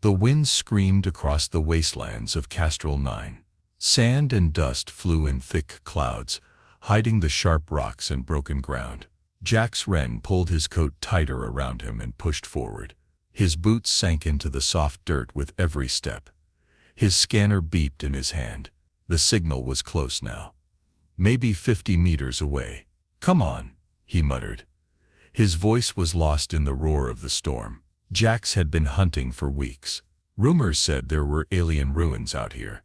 The wind screamed across the wastelands of Castral 9. Sand and dust flew in thick clouds, hiding the sharp rocks and broken ground. Jax Wren pulled his coat tighter around him and pushed forward. His boots sank into the soft dirt with every step. His scanner beeped in his hand. The signal was close now. Maybe 50 meters away. "Come on," he muttered. His voice was lost in the roar of the storm. Jax had been hunting for weeks. Rumors said there were alien ruins out here,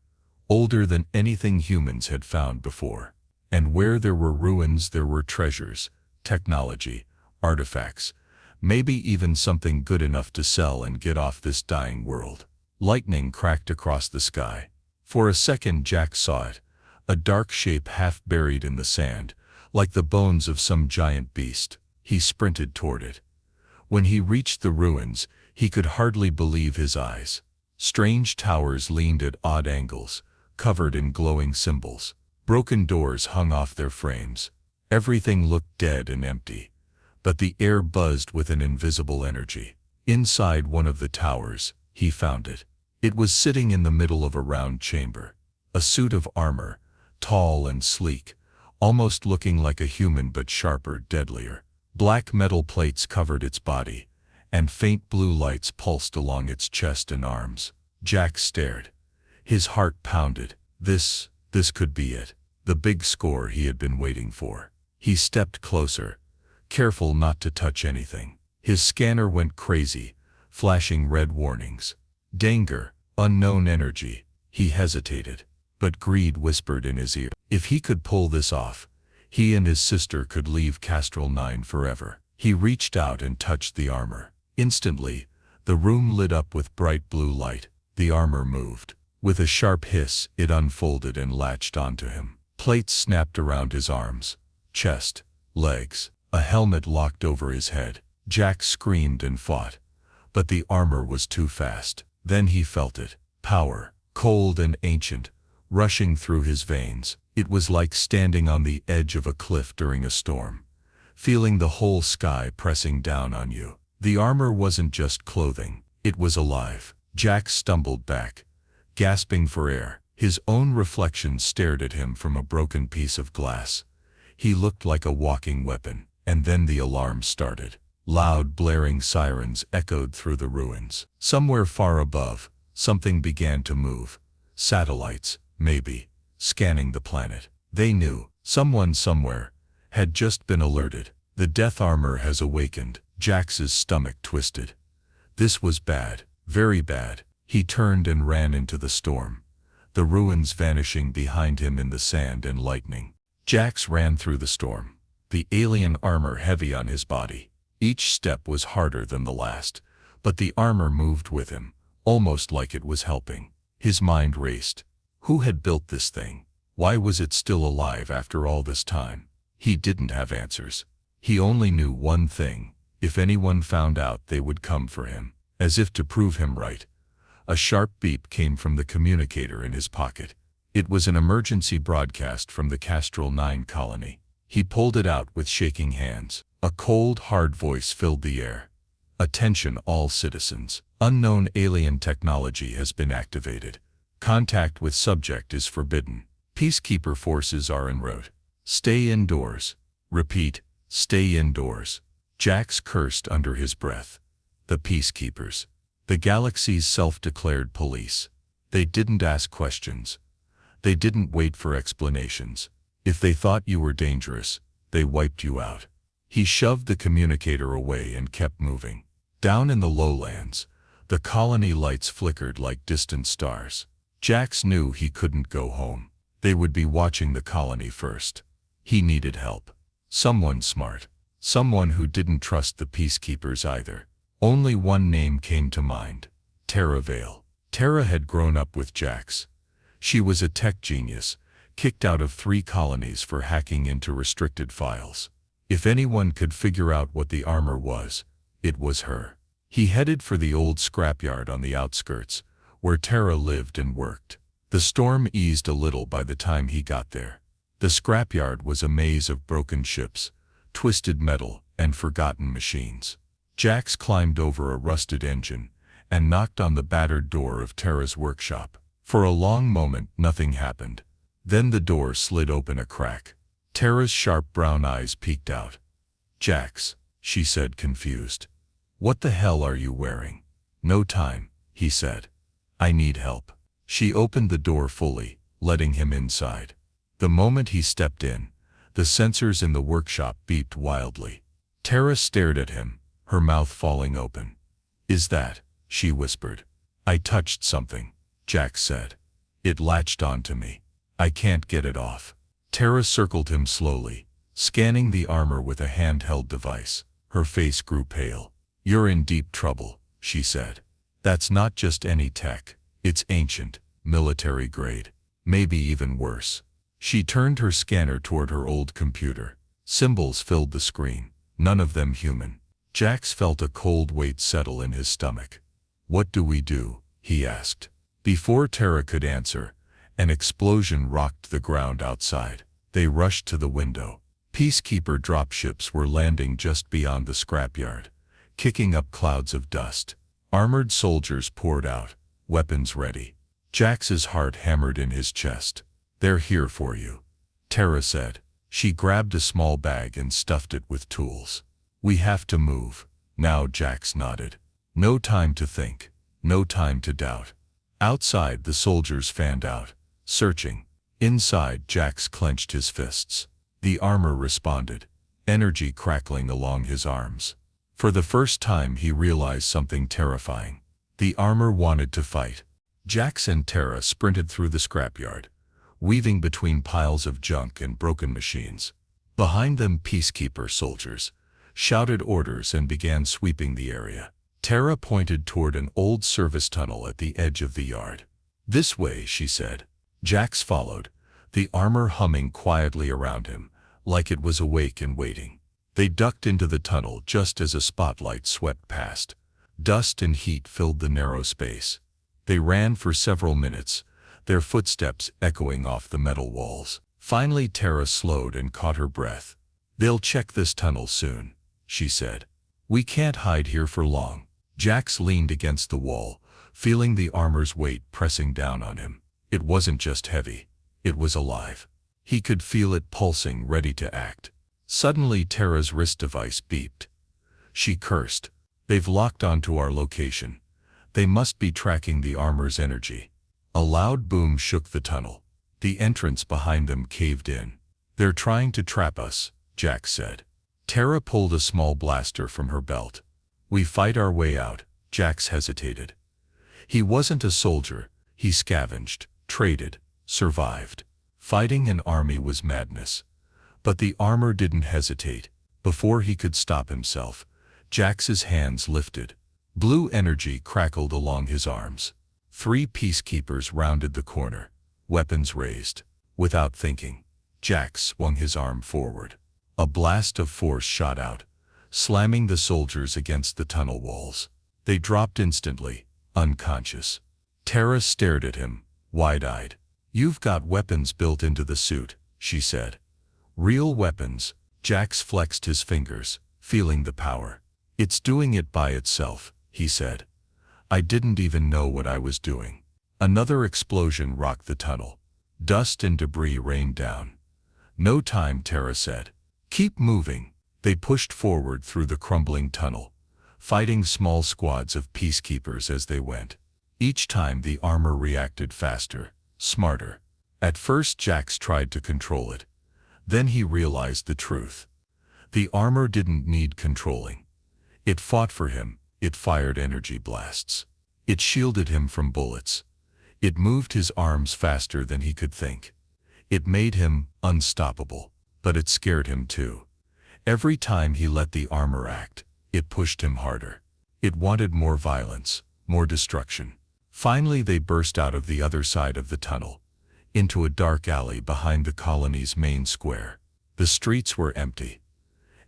older than anything humans had found before. And where there were ruins there were treasures, technology, artifacts, maybe even something good enough to sell and get off this dying world. Lightning cracked across the sky. For a second Jax saw it, a dark shape half buried in the sand, like the bones of some giant beast. He sprinted toward it. When he reached the ruins, he could hardly believe his eyes. Strange towers leaned at odd angles, covered in glowing symbols. Broken doors hung off their frames. Everything looked dead and empty, but the air buzzed with an invisible energy. Inside one of the towers, he found it. It was sitting in the middle of a round chamber. A suit of armor, tall and sleek, almost looking like a human but sharper, deadlier. Black metal plates covered its body, and faint blue lights pulsed along its chest and arms. Jax stared. His heart pounded. This could be it. The big score he had been waiting for. He stepped closer, careful not to touch anything. His scanner went crazy, flashing red warnings. Danger, unknown energy. He hesitated, but greed whispered in his ear. If he could pull this off, he and his sister could leave Castral 9 forever. He reached out and touched the armor. Instantly, the room lit up with bright blue light. The armor moved. With a sharp hiss, it unfolded and latched onto him. Plates snapped around his arms, chest, legs. A helmet locked over his head. Jax screamed and fought, but the armor was too fast. Then he felt it. Power, cold and ancient, rushing through his veins. It was like standing on the edge of a cliff during a storm, feeling the whole sky pressing down on you. The armor wasn't just clothing, it was alive. Jax stumbled back, gasping for air. His own reflection stared at him from a broken piece of glass. He looked like a walking weapon. And then the alarm started. Loud blaring sirens echoed through the ruins. Somewhere far above, something began to move. Satellites, maybe, scanning the planet. They knew, someone somewhere, had just been alerted. The death armor has awakened. Jax's stomach twisted. This was bad, very bad. He turned and ran into the storm, the ruins vanishing behind him in the sand and lightning. Jax ran through the storm, the alien armor heavy on his body. Each step was harder than the last, but the armor moved with him, almost like it was helping. His mind raced. Who had built this thing? Why was it still alive after all this time? He didn't have answers. He only knew one thing. If anyone found out, they would come for him. As if to prove him right, a sharp beep came from the communicator in his pocket. It was an emergency broadcast from the Castral 9 colony. He pulled it out with shaking hands. A cold, hard voice filled the air. "Attention all citizens. Unknown alien technology has been activated. Contact with subject is forbidden. Peacekeeper forces are en route. Stay indoors. Repeat, stay indoors." Jax cursed under his breath. The peacekeepers. The galaxy's self-declared police. They didn't ask questions. They didn't wait for explanations. If they thought you were dangerous, they wiped you out. He shoved the communicator away and kept moving. Down in the lowlands, the colony lights flickered like distant stars. Jax knew he couldn't go home. They would be watching the colony first. He needed help. Someone smart. Someone who didn't trust the peacekeepers either. Only one name came to mind. Tara Vale. Tara had grown up with Jax. She was a tech genius, kicked out of 3 colonies for hacking into restricted files. If anyone could figure out what the armor was, it was her. He headed for the old scrapyard on the outskirts, where Tara lived and worked. The storm eased a little by the time he got there. The scrapyard was a maze of broken ships, twisted metal, and forgotten machines. Jax climbed over a rusted engine and knocked on the battered door of Tara's workshop. For a long moment, nothing happened. Then the door slid open a crack. Tara's sharp brown eyes peeked out. "Jax," she said, confused. "What the hell are you wearing?" "No time," he said. "I need help." She opened the door fully, letting him inside. The moment he stepped in, the sensors in the workshop beeped wildly. Tara stared at him, her mouth falling open. "Is that?" she whispered. "I touched something," Jax said. "It latched onto me. I can't get it off." Tara circled him slowly, scanning the armor with a handheld device. Her face grew pale. "You're in deep trouble," she said. "That's not just any tech. It's ancient, military grade. Maybe even worse." She turned her scanner toward her old computer. Symbols filled the screen, none of them human. Jax felt a cold weight settle in his stomach. "What do we do?" he asked. Before Tara could answer, an explosion rocked the ground outside. They rushed to the window. Peacekeeper dropships were landing just beyond the scrapyard, kicking up clouds of dust. Armored soldiers poured out, weapons ready. Jax's heart hammered in his chest. "They're here for you," Tara said. She grabbed a small bag and stuffed it with tools. "We have to move now," Jax nodded. No time to think, no time to doubt. Outside, the soldiers fanned out, searching. Inside, Jax clenched his fists. The armor responded, energy crackling along his arms. For the first time, he realized something terrifying. The armor wanted to fight. Jax and Tara sprinted through the scrapyard, weaving between piles of junk and broken machines. Behind them, peacekeeper soldiers shouted orders and began sweeping the area. Tara pointed toward an old service tunnel at the edge of the yard. "This way," she said. Jax followed, the armor humming quietly around him, like it was awake and waiting. They ducked into the tunnel just as a spotlight swept past. Dust and heat filled the narrow space. They ran for several minutes, their footsteps echoing off the metal walls. Finally, Tara slowed and caught her breath. "They'll check this tunnel soon," she said. "We can't hide here for long." Jax leaned against the wall, feeling the armor's weight pressing down on him. It wasn't just heavy, it was alive. He could feel it pulsing, ready to act. Suddenly, Tara's wrist device beeped. She cursed. "They've locked onto our location. They must be tracking the armor's energy." A loud boom shook the tunnel. The entrance behind them caved in. "They're trying to trap us," Jax said. Tara pulled a small blaster from her belt. "We fight our way out," Jax hesitated. He wasn't a soldier. He scavenged, traded, survived. Fighting an army was madness. But the armor didn't hesitate. Before he could stop himself, Jax's hands lifted. Blue energy crackled along his arms. 3 peacekeepers rounded the corner, weapons raised. Without thinking, Jax swung his arm forward. A blast of force shot out, slamming the soldiers against the tunnel walls. They dropped instantly, unconscious. Tara stared at him, wide-eyed. "You've got weapons built into the suit," she said. "Real weapons." Jax flexed his fingers, feeling the power. "It's doing it by itself," he said. "I didn't even know what I was doing." Another explosion rocked the tunnel. Dust and debris rained down. "No time," Tara said. "Keep moving." They pushed forward through the crumbling tunnel, fighting small squads of peacekeepers as they went. Each time the armor reacted faster, smarter. At first Jax tried to control it. Then he realized the truth. The armor didn't need controlling. It fought for him. It fired energy blasts. It shielded him from bullets. It moved his arms faster than he could think. It made him unstoppable, but it scared him too. Every time he let the armor act, it pushed him harder. It wanted more violence, more destruction. Finally, they burst out of the other side of the tunnel, into a dark alley behind the colony's main square. The streets were empty.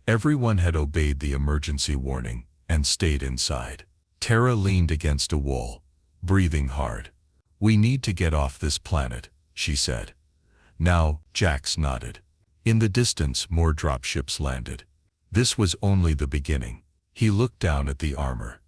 Everyone had obeyed the emergency warning and stayed inside. Tara leaned against a wall, breathing hard. "We need to get off this planet," she said. "Now," Jax nodded. In the distance, more dropships landed. This was only the beginning. He looked down at the armor.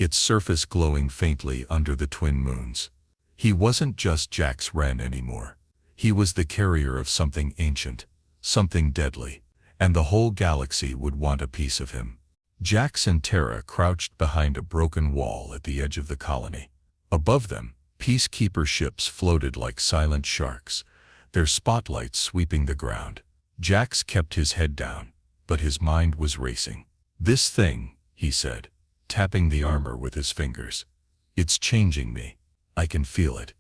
its surface glowing faintly under the twin moons. He wasn't just Jax Wren anymore. He was the carrier of something ancient, something deadly, and the whole galaxy would want a piece of him. Jax and Terra crouched behind a broken wall at the edge of the colony. Above them, peacekeeper ships floated like silent sharks, their spotlights sweeping the ground. Jax kept his head down, but his mind was racing. "This thing," he said, tapping the armor with his fingers. "It's changing me. I can feel it."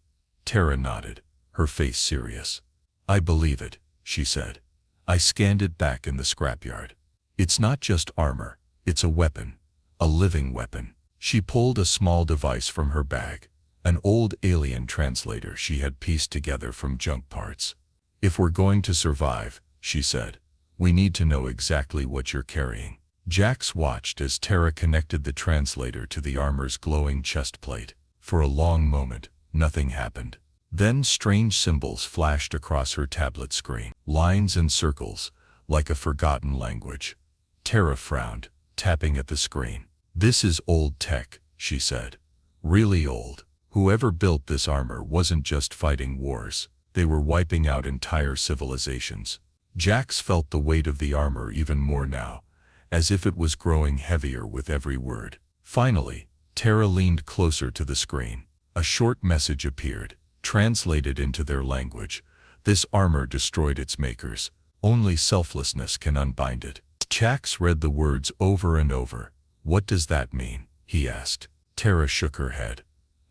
Terra nodded, her face serious. "I believe it," she said. "I scanned it back in the scrapyard. It's not just armor, it's a weapon, a living weapon." She pulled a small device from her bag, an old alien translator she had pieced together from junk parts. "If we're going to survive," she said, "we need to know exactly what you're carrying." Jax watched as Terra connected the translator to the armor's glowing chest plate. For a long moment, nothing happened. Then strange symbols flashed across her tablet screen, lines and circles, like a forgotten language. Terra frowned, tapping at the screen. "This is old tech," she said. "Really old. Whoever built this armor wasn't just fighting wars, they were wiping out entire civilizations." Jax felt the weight of the armor even more now, as if it was growing heavier with every word. Finally, Terra leaned closer to the screen. A short message appeared, translated into their language. "This armor destroyed its makers. Only selflessness can unbind it." Jax read the words over and over. "What does that mean?" he asked. Terra shook her head.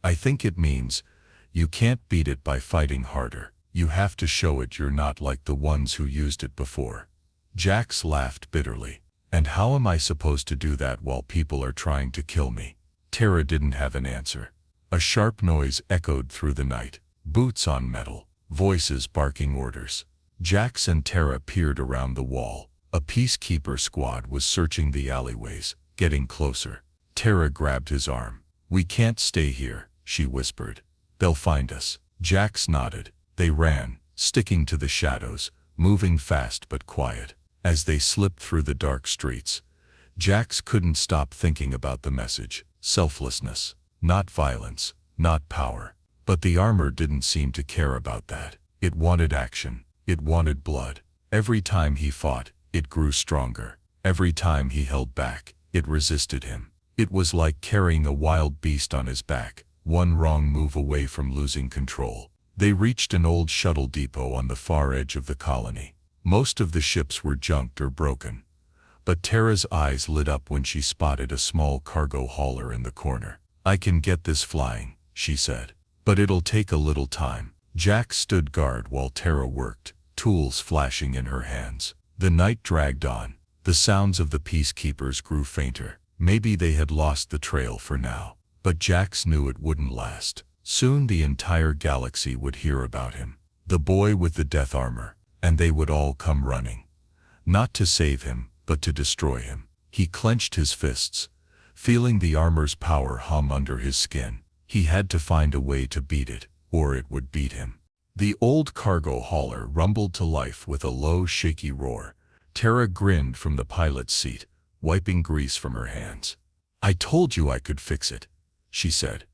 "I think it means, you can't beat it by fighting harder. You have to show it you're not like the ones who used it before." Jax laughed bitterly. "And how am I supposed to do that while people are trying to kill me?" Terra didn't have an answer. A sharp noise echoed through the night. Boots on metal, voices barking orders. Jax and Terra peered around the wall. A peacekeeper squad was searching the alleyways, getting closer. Terra grabbed his arm. "We can't stay here," she whispered. "They'll find us." Jax nodded. They ran, sticking to the shadows, moving fast but quiet. As they slipped through the dark streets, Jax couldn't stop thinking about the message. Selflessness, not violence, not power. But the armor didn't seem to care about that. It wanted action. It wanted blood. Every time he fought, it grew stronger. Every time he held back, it resisted him. It was like carrying a wild beast on his back, one wrong move away from losing control. They reached an old shuttle depot on the far edge of the colony. Most of the ships were junked or broken. But Terra's eyes lit up when she spotted a small cargo hauler in the corner. "I can get this flying," she said. "But it'll take a little time." Jax stood guard while Terra worked, tools flashing in her hands. The night dragged on. The sounds of the peacekeepers grew fainter. Maybe they had lost the trail for now. But Jax knew it wouldn't last. Soon the entire galaxy would hear about him. The boy with the death armor. And they would all come running. Not to save him, but to destroy him. He clenched his fists, feeling the armor's power hum under his skin. He had to find a way to beat it, or it would beat him. The old cargo hauler rumbled to life with a low, shaky roar. Terra grinned from the pilot's seat, wiping grease from her hands. "I told you I could fix it," she said.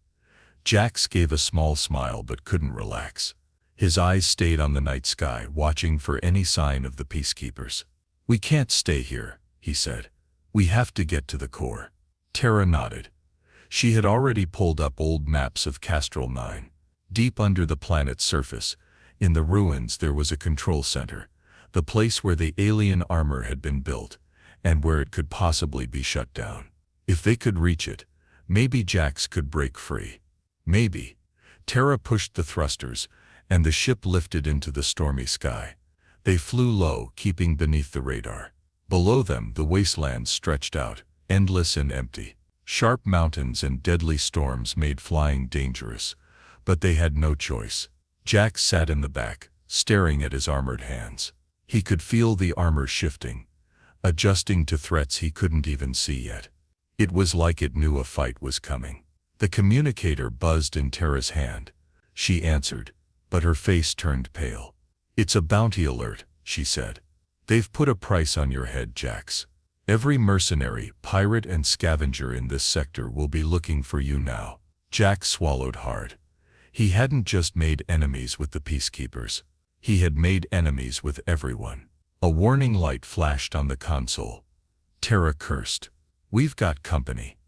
Jax gave a small smile but couldn't relax. His eyes stayed on the night sky, watching for any sign of the peacekeepers. "We can't stay here," he said. "We have to get to the core." Terra nodded. She had already pulled up old maps of Castral 9. Deep under the planet's surface, in the ruins there was a control center, the place where the alien armor had been built, and where it could possibly be shut down. If they could reach it, maybe Jax could break free. Maybe. Terra pushed the thrusters, and the ship lifted into the stormy sky. They flew low, keeping beneath the radar. Below them, the wasteland stretched out, endless and empty. Sharp mountains and deadly storms made flying dangerous, but they had no choice. Jax sat in the back, staring at his armored hands. He could feel the armor shifting, adjusting to threats he couldn't even see yet. It was like it knew a fight was coming. The communicator buzzed in Terra's hand. She answered, but her face turned pale. "It's a bounty alert," she said. "They've put a price on your head, Jax. Every mercenary, pirate and scavenger in this sector will be looking for you now. Jack swallowed hard. He hadn't just made enemies with the peacekeepers. He had made enemies with everyone. A warning light flashed on the console. Terra cursed. We've got company.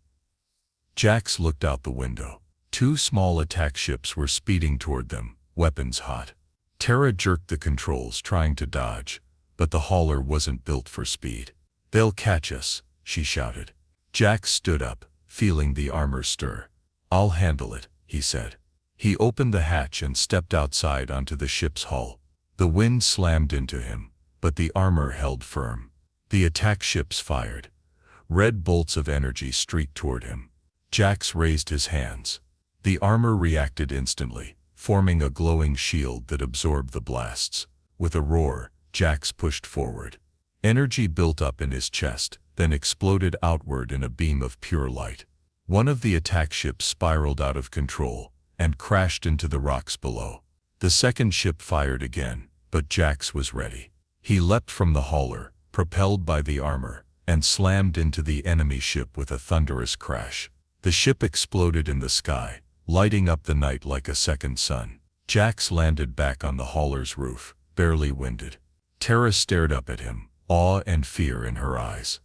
Jax looked out the window. 2 small attack ships were speeding toward them, weapons hot. Terra jerked the controls trying to dodge, but the hauler wasn't built for speed. They'll catch us, she shouted. Jax stood up, feeling the armor stir. I'll handle it, he said. He opened the hatch and stepped outside onto the ship's hull. The wind slammed into him, but the armor held firm. The attack ships fired. Red bolts of energy streaked toward him. Jax raised his hands. The armor reacted instantly, forming a glowing shield that absorbed the blasts. With a roar, Jax pushed forward. Energy built up in his chest, then exploded outward in a beam of pure light. One of the attack ships spiraled out of control and crashed into the rocks below. The second ship fired again, but Jax was ready. He leapt from the hauler, propelled by the armor, and slammed into the enemy ship with a thunderous crash. The ship exploded in the sky, lighting up the night like a second sun. Jax landed back on the hauler's roof, barely winded. Terra stared up at him, awe and fear in her eyes.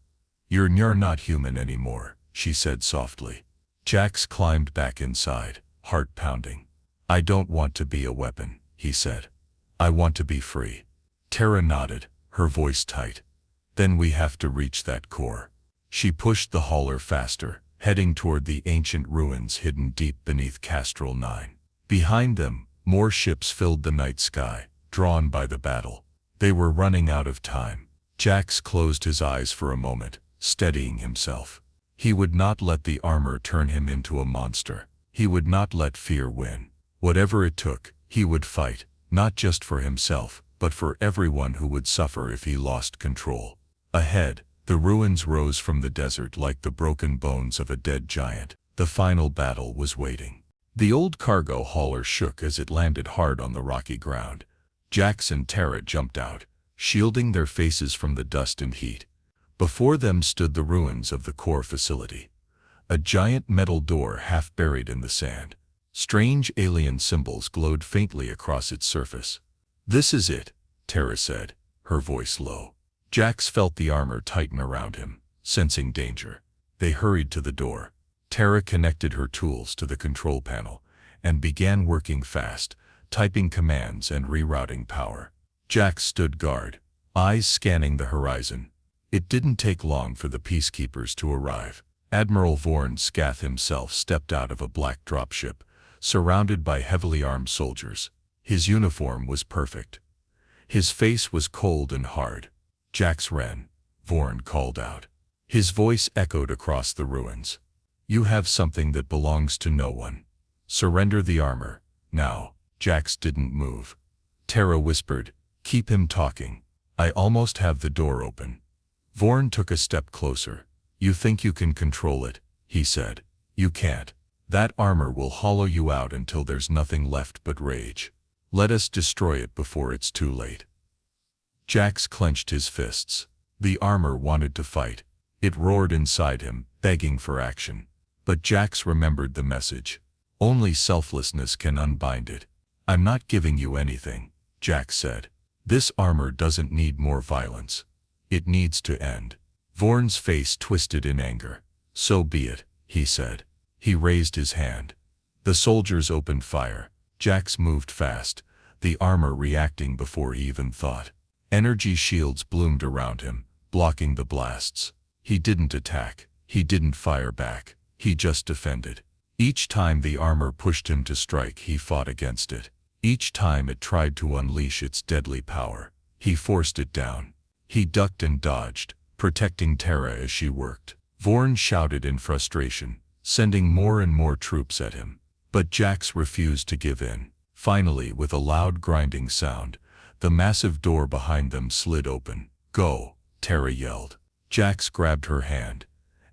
You're not human anymore, she said softly. Jax climbed back inside, heart pounding. I don't want to be a weapon, he said. I want to be free. Terra nodded, her voice tight. Then we have to reach that core. She pushed the hauler faster, heading toward the ancient ruins hidden deep beneath Castrol 9. Behind them, more ships filled the night sky, drawn by the battle. They were running out of time. Jax closed his eyes for a moment, steadying himself. He would not let the armor turn him into a monster. He would not let fear win. Whatever it took, he would fight, not just for himself, but for everyone who would suffer if he lost control. Ahead, the ruins rose from the desert like the broken bones of a dead giant. The final battle was waiting. The old cargo hauler shook as it landed hard on the rocky ground. Jax and Terra jumped out, shielding their faces from the dust and heat. Before them stood the ruins of the core facility. A giant metal door half buried in the sand. Strange alien symbols glowed faintly across its surface. This is it, Terra said, her voice low. Jax felt the armor tighten around him, sensing danger. They hurried to the door. Terra connected her tools to the control panel and began working fast, typing commands and rerouting power. Jax stood guard, eyes scanning the horizon. It didn't take long for the peacekeepers to arrive. Admiral Vorn Scath himself stepped out of a black dropship, surrounded by heavily armed soldiers. His uniform was perfect. His face was cold and hard. Jax Wren, Vorn called out. His voice echoed across the ruins. You have something that belongs to no one. Surrender the armor, now. Jax didn't move. Terra whispered, keep him talking. I almost have the door open. Vorn took a step closer. You think you can control it, he said. You can't. That armor will hollow you out until there's nothing left but rage. Let us destroy it before it's too late. Jax clenched his fists. The armor wanted to fight. It roared inside him, begging for action. But Jax remembered the message. Only selflessness can unbind it. I'm not giving you anything, Jax said. This armor doesn't need more violence. It needs to end. Vorn's face twisted in anger. So be it, he said. He raised his hand. The soldiers opened fire. Jax moved fast, the armor reacting before he even thought. Energy shields bloomed around him, blocking the blasts. He didn't attack. He didn't fire back. He just defended. Each time the armor pushed him to strike, he fought against it. Each time it tried to unleash its deadly power, he forced it down. He ducked and dodged, protecting Terra as she worked. Vorn shouted in frustration, sending more and more troops at him. But Jax refused to give in. Finally, with a loud grinding sound, the massive door behind them slid open. Go, Terra yelled. Jax grabbed her hand,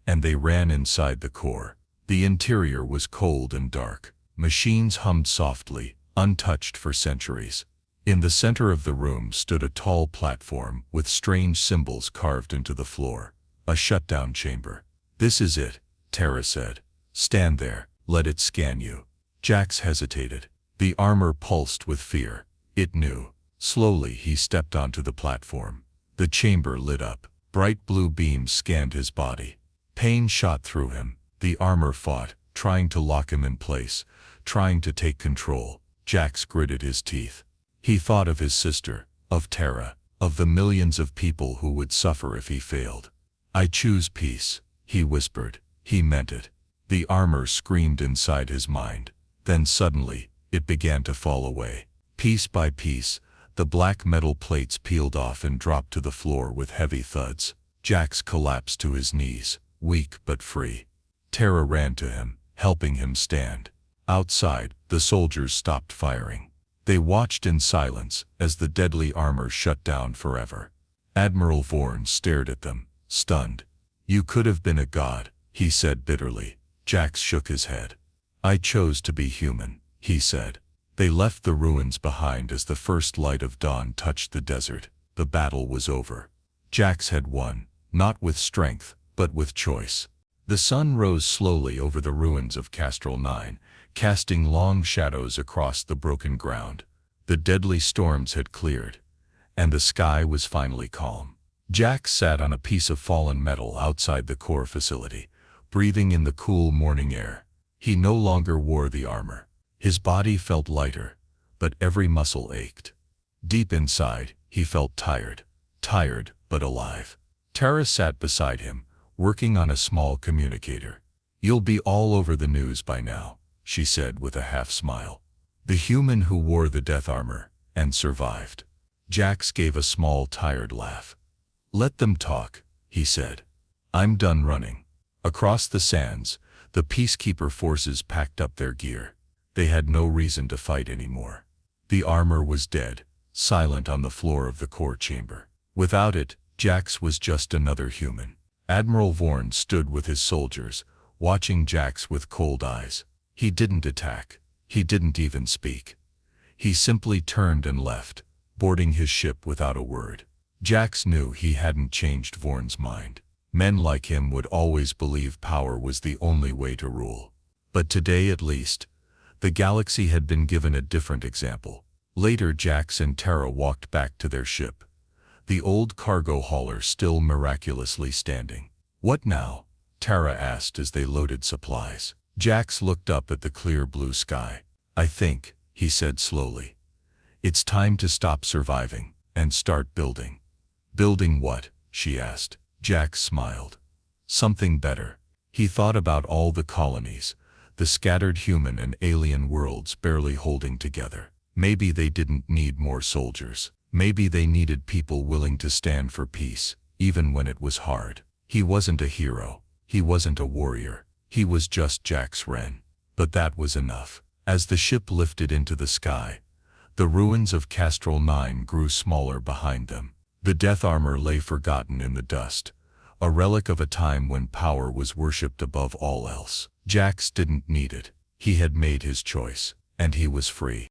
and they ran inside the core. The interior was cold and dark. Machines hummed softly, untouched for centuries. In the center of the room stood a tall platform with strange symbols carved into the floor. A shutdown chamber. This is it, Tara said. Stand there, let it scan you. Jax hesitated. The armor pulsed with fear. It knew. Slowly he stepped onto the platform. The chamber lit up. Bright blue beams scanned his body. Pain shot through him. The armor fought, trying to lock him in place, trying to take control. Jax gritted his teeth. He thought of his sister, of Tara, of the millions of people who would suffer if he failed. I choose peace, he whispered. He meant it. The armor screamed inside his mind. Then suddenly, it began to fall away. Piece by piece, the black metal plates peeled off and dropped to the floor with heavy thuds. Jax collapsed to his knees, weak but free. Tara ran to him, helping him stand. Outside, the soldiers stopped firing. They watched in silence as the deadly armor shut down forever. Admiral Vorn stared at them, stunned. You could have been a god, he said bitterly. Jax shook his head. I chose to be human, he said. They left the ruins behind as the first light of dawn touched the desert. The battle was over. Jax had won, not with strength, but with choice. The sun rose slowly over the ruins of Castral 9, casting long shadows across the broken ground. The deadly storms had cleared, and the sky was finally calm. Jax sat on a piece of fallen metal outside the core facility, breathing in the cool morning air. He no longer wore the armor. His body felt lighter, but every muscle ached. Deep inside, he felt tired but alive. Tara sat beside him, working on a small communicator. You'll be all over the news by now, she said with a half-smile. The human who wore the death armor and survived. Jax gave a small tired laugh. Let them talk, he said. I'm done running. Across the sands, the peacekeeper forces packed up their gear. They had no reason to fight anymore. The armor was dead, silent on the floor of the core chamber. Without it, Jax was just another human. Admiral Vorn stood with his soldiers, watching Jax with cold eyes. He didn't attack. He didn't even speak. He simply turned and left, boarding his ship without a word. Jax knew he hadn't changed Vorn's mind. Men like him would always believe power was the only way to rule. But today at least, the galaxy had been given a different example. Later Jax and Tara walked back to their ship, the old cargo hauler still miraculously standing. What now? Tara asked as they loaded supplies. Jax looked up at the clear blue sky. I think, he said slowly, it's time to stop surviving and start building. Building what? She asked. Jax smiled. Something better. He thought about all the colonies, the scattered human and alien worlds barely holding together. Maybe they didn't need more soldiers. Maybe they needed people willing to stand for peace, even when it was hard. He wasn't a hero. He wasn't a warrior. He was just Jax Wren. But that was enough. As the ship lifted into the sky, the ruins of Castral 9 grew smaller behind them. The death armor lay forgotten in the dust, a relic of a time when power was worshipped above all else. Jax didn't need it. He had made his choice, and he was free.